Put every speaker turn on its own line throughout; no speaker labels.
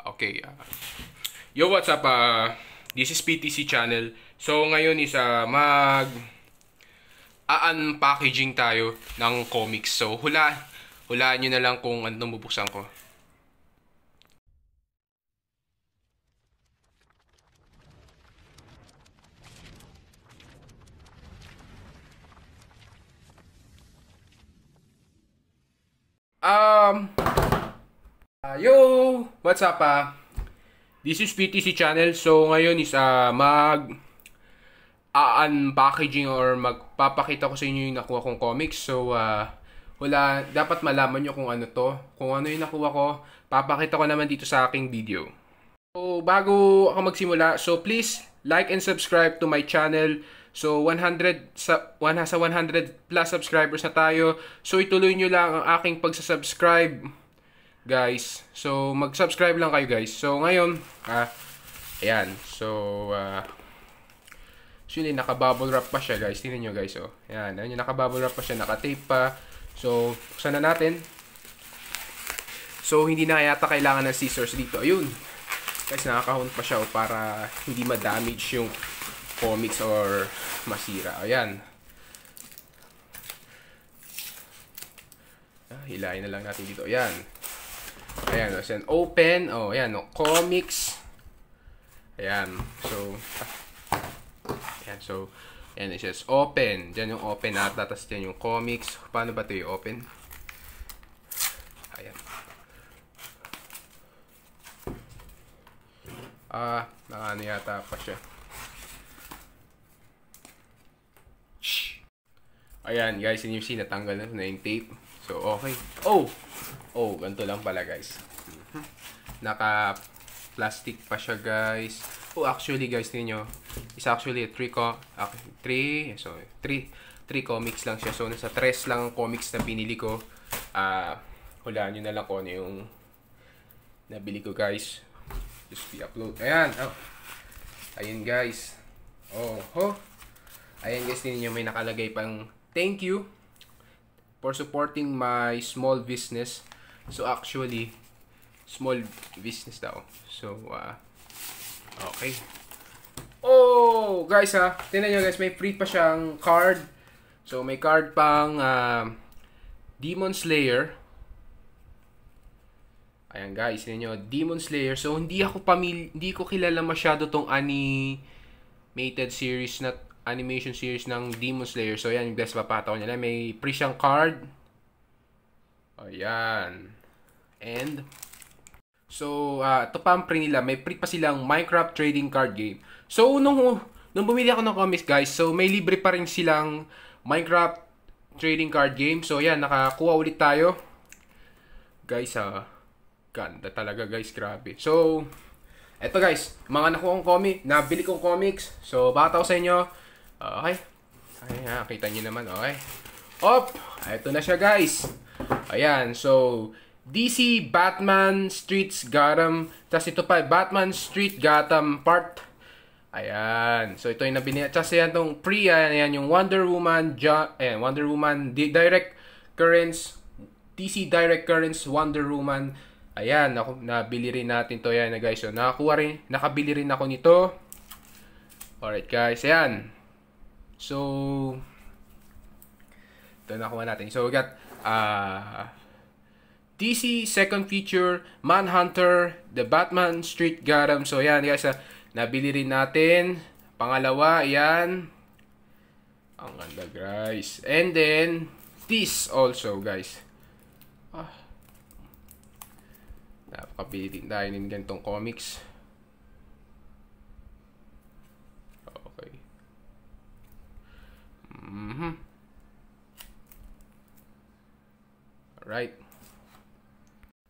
Okay. Yo, what's up? This is PTC channel. So, ngayon is unpackaging tayo ng comics. So, hulaan nyo na lang kung anong bubuksan ko. Yo! What's up? This is PTC channel. So, ngayon is unpackaging or magpapakita ko sa inyo yung nakuha kong comics. So, dapat malaman nyo kung ano to. Kung ano yung nakuha ko, papakita ko naman dito sa aking video. So, bago ako magsimula, so please like and subscribe to my channel. So, 100 plus subscribers na tayo. So, ituloy nyo lang ang aking pagsasubscribe, guys. So, mag-subscribe lang kayo, guys. So, ngayon, ayan. So, yun, naka-bubble wrap pa siya, guys. Tingnan nyo, guys, oh. Ayan, naka-bubble wrap pa siya, naka-tape pa. So, buksan na natin. So, hindi na yata kailangan ng scissors dito. Ayun. Guys, nakakahon pa siya, oh, para hindi ma-damage yung comics or masira. Ayan. Hilahin na lang natin dito. Ayan. Ayan. So, open. Oh, ayan. Oh, comics. Ayan. So, ayan. So, ayan. It says open. Diyan yung open ata. Tapos diyan yung comics. Paano ba ito yung open? Ayan. Ano yata pa siya. Ayan, guys, yun yung natanggal na yung tape. So, okay. Oh, ganito lang pala, guys. Naka-plastic pa siya, guys. Oh, actually, guys, tingnan nyo. It's actually a 3 comics lang siya. So, nasa 3 lang ang comics na pinili ko. Hulaan nyo na lang kung ano yung nabili ko, guys. Just i-upload. Ayan. Oh. Ayan, guys. Ayan, guys, tingnan nyo. May nakalagay pang thank you for supporting my small business. So, actually, small business daw. So, okay. Oh, guys, tingnan nyo, guys, may free pa siyang card. So, may card pang Demon Slayer. Ayan, guys, tingnan nyo, Demon Slayer. So, hindi ko kilala masyado tong animated series na animation series ng Demon Slayer. So, yan, yung best papata ko nila. May free siyang card. Ayan. And, so, ito pa ang free nila. May free pa silang Minecraft trading card game. So, nung bumili ako ng comics, guys, so, may libre pa rin silang Minecraft trading card game. So, yan, nakakuha ulit tayo. Guys, ganda talaga, guys. Grabe. So, eto, guys, mga nakuha kong comic, nabili kong comics. So, baka ako sa inyo. Okay. Ayan, kita nyo naman. Okay. Ito na siya, guys. Ayan. So, DC Batman Streets Gotham. Tapos ito pa, Batman Street Gotham Part. Ayan. So, ito yung nabili. Tapos yan itong free. Ayan, yung Wonder Woman. Wonder Woman Direct Currents. DC Direct Currents Wonder Woman. Ayan. Nabili rin natin to. Ayan na, guys. So, nakabili rin ako nito. Alright, guys. Ayan. So, ito nakuha natin. So, we got DC second feature, Manhunter, The Batman Street Gotham. So, yan, guys. Nabili rin natin. Pangalawa, yan. Ang ganda, guys. And then, this also, guys. Napakabili din tayo ng ganitong comics. Alright.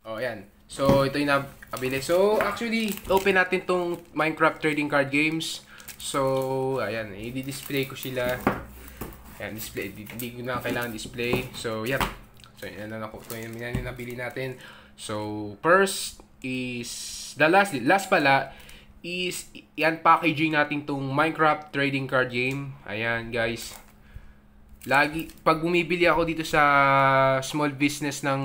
Ayan. So, ito yung nabili. So, actually, open natin tong Minecraft trading card games. So, ayan. I-display ko sila. Ayan, display. Hindi ko na kailangan display. So, yan. So, yan na yung nabili natin. So, first is, last pala, is yan packaging natin tong Minecraft trading card game. Ayan, guys. lagi, pag bumibili ako dito sa small business ng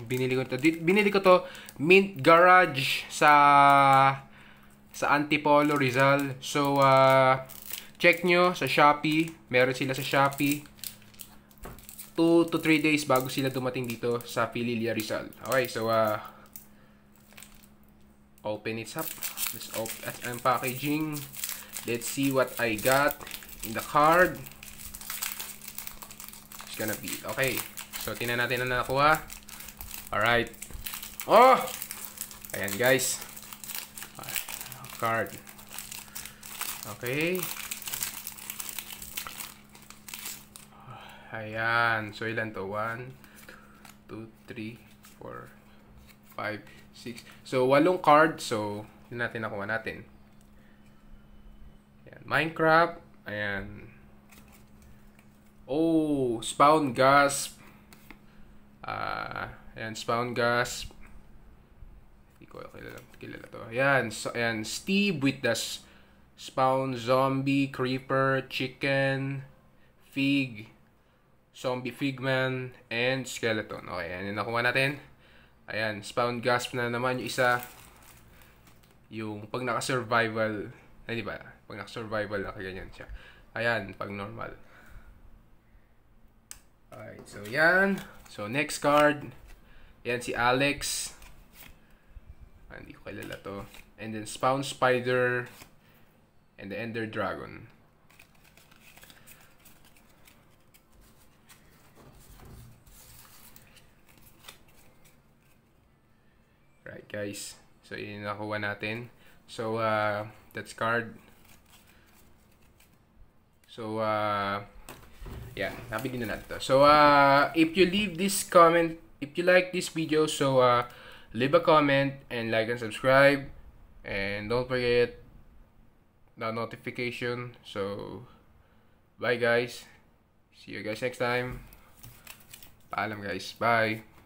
binili ko to, binili ko to Mint Garage sa Antipolo, Rizal. So, check nyo sa Shopee. Meron sila sa Shopee. 2 to 3 days bago sila dumating dito sa Pililla, Rizal. Okay, so, open it up. Let's open ang packaging. Let's see what I got in the card. It's gonna be okay. So tingnan natin ang nakuha. Alright. Oh! Ayan guys. Card. Okay. Ayan. So ilan to? 1, 2, 3, 4, 5, 6. So 8 card. So yun natin nakuha natin. Ayan. Minecraft. Ayan. Oh, Spawn Gasp. Ayan, Spawn Gasp. Hindi ko kilala to. Ayan, so, ayan, Steve with the Spawn Zombie, Creeper, Chicken, Fig, Zombie Figman, and Skeleton. Okay, ayan yung nakuha natin. Ayan, Spawn Gasp na naman yung isa. Yung pag naka-survival, di ba? Pag naka-survival, nakaganyan siya. Ayan, pag normal. Alright, so yan. So next card. Yan si Alex. Hindi ko kilala to. And then Spawn Spider. And the Ender Dragon. Right guys. So yun yung nakuha natin. So that's card. So yeah, nabili na natin to. So, if you leave this comment, if you like this video, so, leave a comment and like and subscribe. And don't forget the notification. So, bye guys. See you guys next time. Paalam guys. Bye.